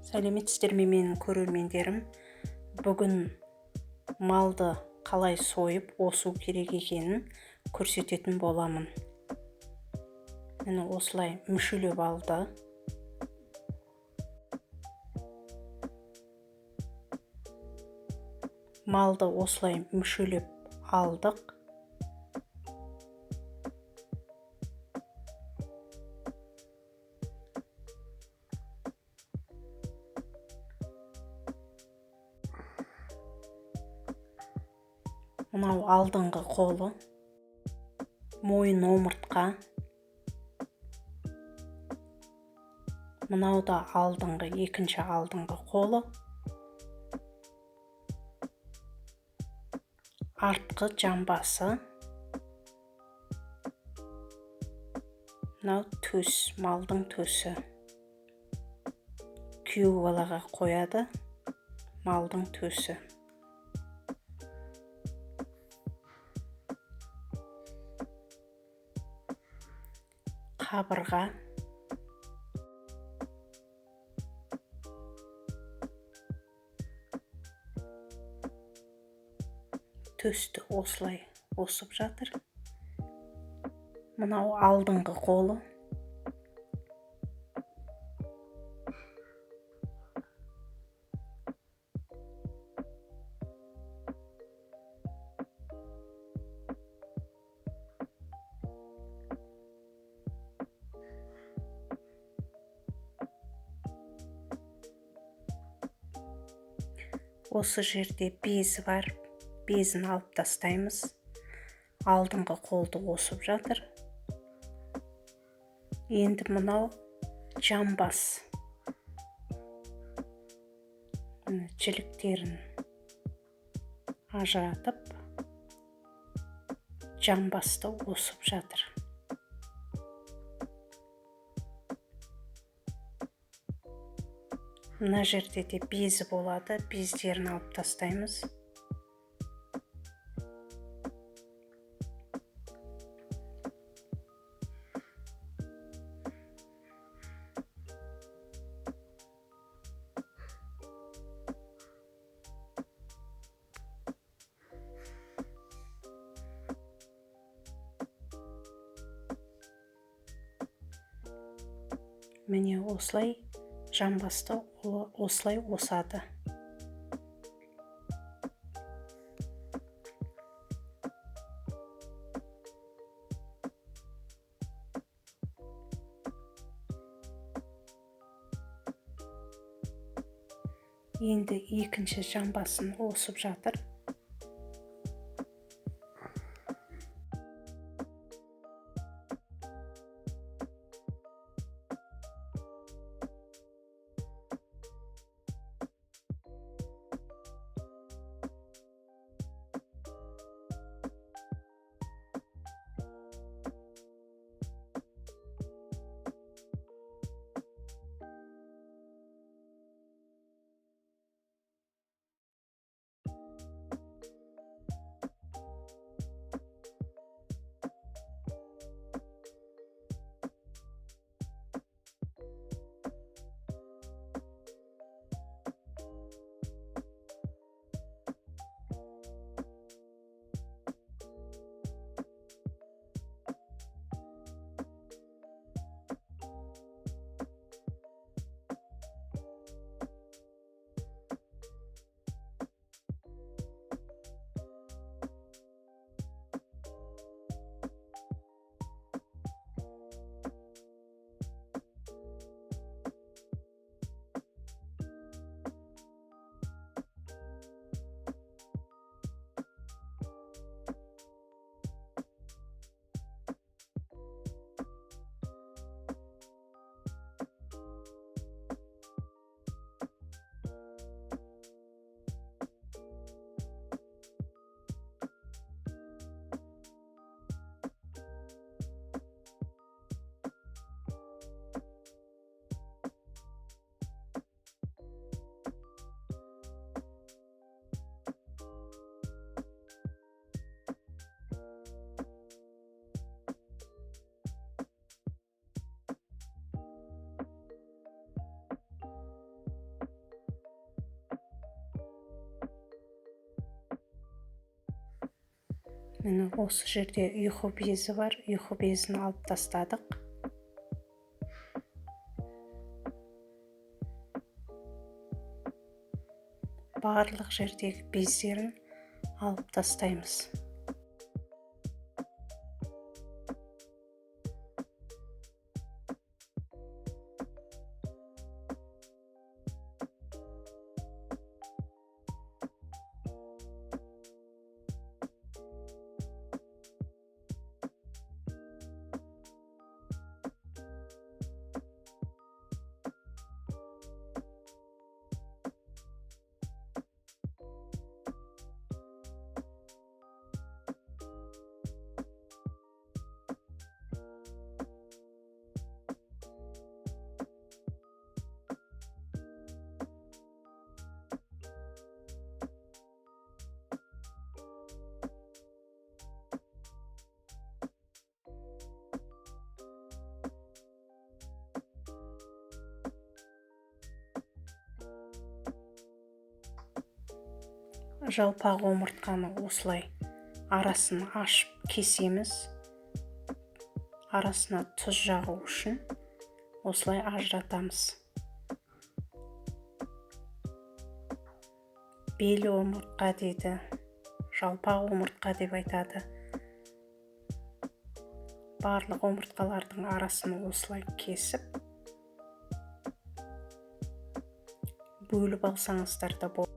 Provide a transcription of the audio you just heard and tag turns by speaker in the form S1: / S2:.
S1: Сәлеметсіздер ме менің көрермендерім? Бүгін малды қалай сойып осу керек екенін көрсететін боламын. Мені осылай мүшелеп алды. Малды осылай мүшелеп алдық. Мынау алдыңғы қолы, мойын омыртқа. Мынау да екінші алдыңғы қолы. Артқы жамбасы. Мынау төс, малдың төсі. Күйеу балаға қояды, малдың төсі. Қабырға. Төсті осылай осып жатыр. Мынау алдыңғы қолы. Осы жерде безі бар. Безін алып тастаймыз. Алдыңғы қолды осып жатыр. Енді мынау жамбас. Жіліктерін ажыратып, жамбасты осып жатыр. Мына жерде де безі болады. Бездерін алып тастаймыз. Міне осылай жамбасты осылай осады. Енді екінші жамбасын осып жатыр. Міне осы жерде ұйқы безі бар. Ұйқы безін алып тастадық. Барлық жердегі бездерін алып тастаймыз. Жалпақ омыртқаны осылай арасын ашып кесеміз. Арасына тұз жағу үшін осылай ажыратамыз. Белі омыртқа дейді, жалпақ омыртқа деп айтады. Барлық омыртқалардың арасын осылай кесіп, бөліп алсаңыздар да болады.